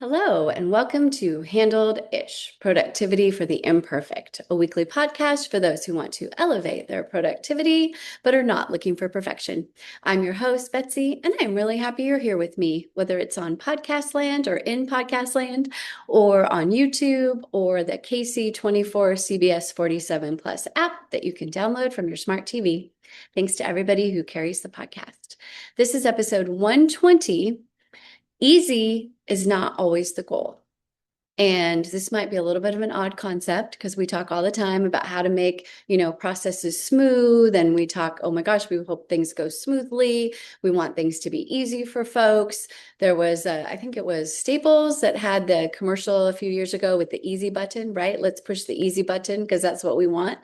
Hello, and welcome to Handled-ish, Productivity for the Imperfect, a weekly podcast for those who want to elevate their productivity but are not looking for perfection. I'm your host, Betsy, and I'm really happy you're here with me, whether it's on podcast land or in podcast land, or on YouTube, or the KC24 CBS 47 Plus app that you can download from your smart TV. Thanks to everybody who carries the podcast. This is episode 120. Easy is not always the goal. And this might be a little bit of an odd concept because we talk all the time about how to make, processes smooth. And we talk, oh my gosh, we hope things go smoothly. We want things to be easy for folks. There was, I think it was Staples that had the commercial a few years ago with the easy button, right? Let's push the easy button because that's what we want.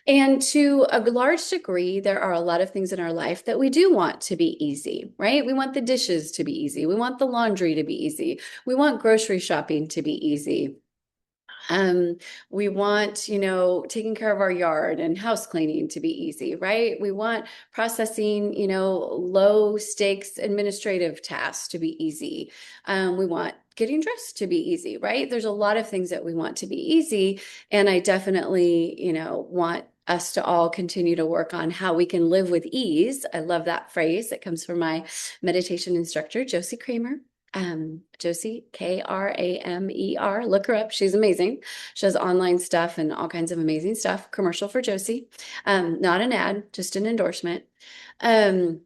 And to a large degree, there are a lot of things in our life that we do want to be easy, right? We want the dishes to be easy. We want the laundry to be easy. We want grocery shopping to be easy. We want, taking care of our yard and house cleaning to be easy, right? We want processing, low stakes administrative tasks to be easy. We want getting dressed to be easy, right? There's a lot of things that we want to be easy. And I definitely, want us to all continue to work on how we can live with ease. I love that phrase. It comes from my meditation instructor, Josie Kramer. Josie, Kramer, look her up. She's amazing. She has online stuff and all kinds of amazing stuff. Commercial for Josie. Not an ad, just an endorsement. And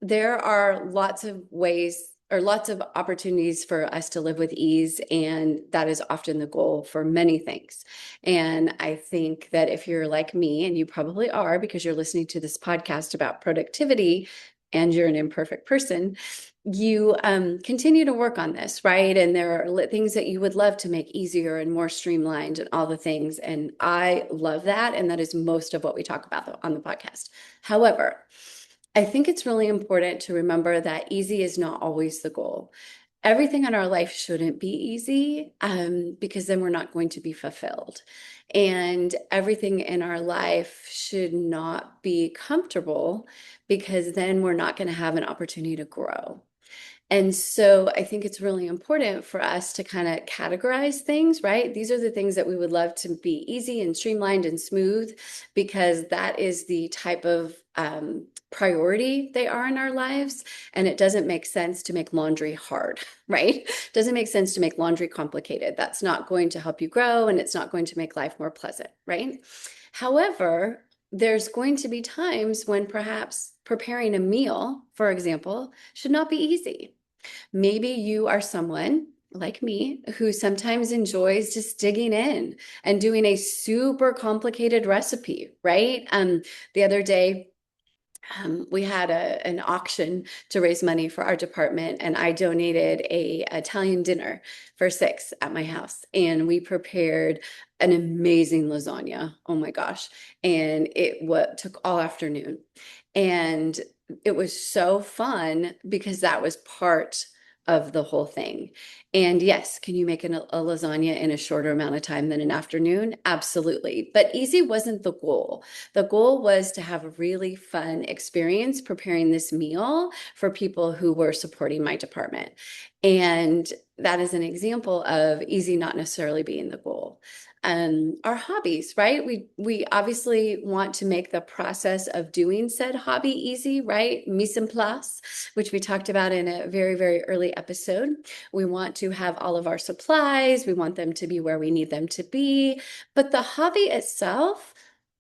there are lots of ways or lots of opportunities for us to live with ease. And that is often the goal for many things. And I think that if you're like me, and you probably are because you're listening to this podcast about productivity and you're an imperfect person, you continue to work on this, right? And there are things that you would love to make easier and more streamlined and all the things. And I love that. And that is most of what we talk about on the podcast. However, I think it's really important to remember that easy is not always the goal. Everything in our life shouldn't be easy because then we're not going to be fulfilled. And everything in our life should not be comfortable because then we're not going to have an opportunity to grow. And so I think it's really important for us to kind of categorize things, right? These are the things that we would love to be easy and streamlined and smooth because that is the type of priority they are in our lives. And it doesn't make sense to make laundry hard, right? Doesn't make sense to make laundry complicated. That's not going to help you grow and it's not going to make life more pleasant, right? However, there's going to be times when perhaps preparing a meal, for example, should not be easy. Maybe you are someone like me who sometimes enjoys just digging in and doing a super complicated recipe, right? The other day, we had an auction to raise money for our department, and I donated a Italian dinner for 6 at my house, and we prepared an amazing lasagna. Oh my gosh. And it took all afternoon. And it was so fun because that was part of the whole thing. And yes, can you make a lasagna in a shorter amount of time than an afternoon? Absolutely. But easy wasn't the goal. The goal was to have a really fun experience preparing this meal for people who were supporting my department. And that is an example of easy not necessarily being the goal. Our hobbies, right? We obviously want to make the process of doing said hobby easy, right? Mise en place, which we talked about in a very, very early episode. We want to have all of our supplies. We want them to be where we need them to be. But the hobby itself,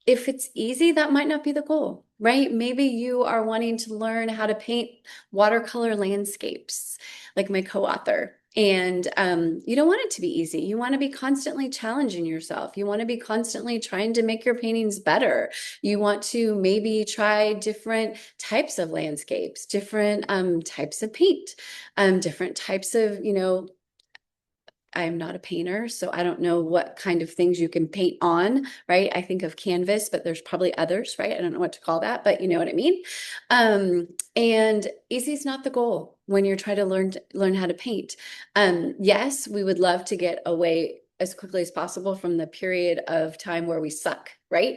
if it's easy, that might not be the goal, right? Maybe you are wanting to learn how to paint watercolor landscapes, like my co-author. And you don't want it to be easy. You want to be constantly challenging yourself. You want to be constantly trying to make your paintings better. You want to maybe try different types of landscapes, different types of paint, different types of, I'm not a painter, so I don't know what kind of things you can paint on, right? I think of canvas, but there's probably others, right? I don't know what to call that, but you know what I mean. And easy is not the goal when you're trying to learn how to paint. Yes, we would love to get away as quickly as possible from the period of time where we suck right?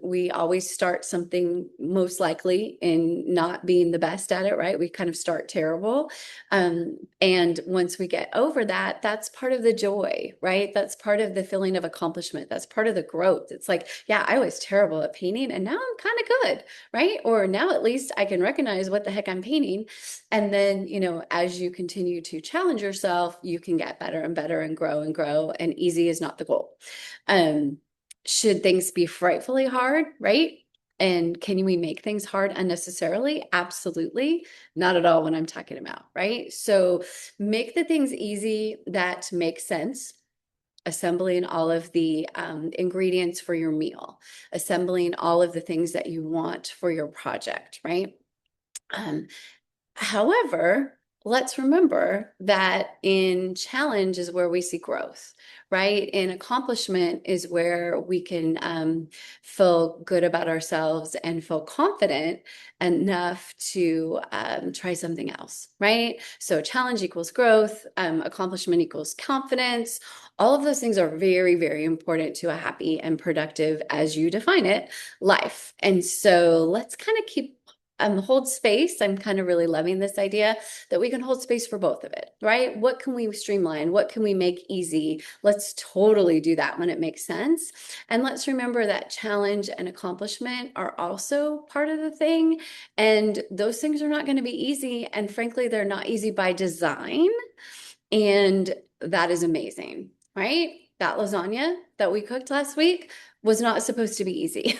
We always start something most likely in not being the best at it, right? We kind of start terrible. And once we get over that, that's part of the joy, right? That's part of the feeling of accomplishment. That's part of the growth. It's like, yeah, I was terrible at painting and now I'm kind of good, right? Or now at least I can recognize what the heck I'm painting. And then, as you continue to challenge yourself, you can get better and better and grow and grow. And easy is not the goal. Should things be frightfully hard, right? And can we make things hard unnecessarily? Absolutely. Not at all what I'm talking about, right? So make the things easy that make sense. Assembling all of the ingredients for your meal, assembling all of the things that you want for your project, right? However, let's remember that in challenge is where we see growth, right? In accomplishment is where we can feel good about ourselves and feel confident enough to try something else, right? So challenge equals growth, accomplishment equals confidence. All of those things are very, very important to a happy and productive, as you define it, life. And so let's kind of keep hold space. I'm kind of really loving this idea that we can hold space for both of it, right? What can we streamline? What can we make easy? Let's totally do that when it makes sense. And let's remember that challenge and accomplishment are also part of the thing. And those things are not going to be easy. And frankly, they're not easy by design. And that is amazing, right? That lasagna that we cooked last week was not supposed to be easy.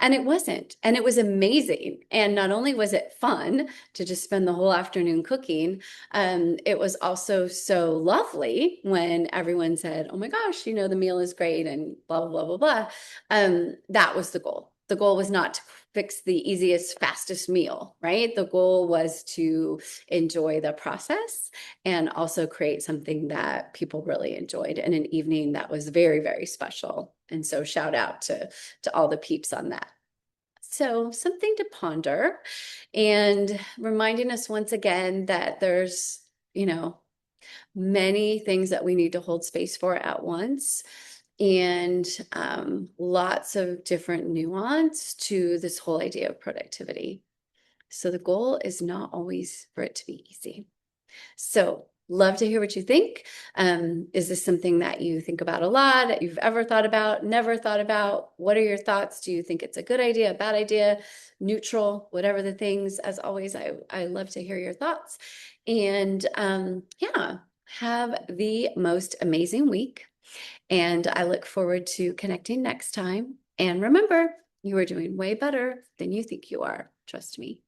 And it wasn't. And it was amazing. And not only was it fun to just spend the whole afternoon cooking, it was also so lovely when everyone said, oh my gosh, the meal is great and blah, blah, blah, blah, blah. That was the goal. The goal was not to fix the easiest, fastest meal, right? The goal was to enjoy the process and also create something that people really enjoyed in an evening that was very, very special. And so shout out to all the peeps on that. So something to ponder and reminding us once again that there's, many things that we need to hold space for at once and lots of different nuance to this whole idea of productivity. So the goal is not always for it to be easy. So love to hear what you think. Is this something that you think about a lot, that you've ever thought about, never thought about? What are your thoughts? Do you think it's a good idea, a bad idea, neutral, whatever the things? As always, I love to hear your thoughts. And yeah, have the most amazing week. And I look forward to connecting next time. And remember, you are doing way better than you think you are. Trust me.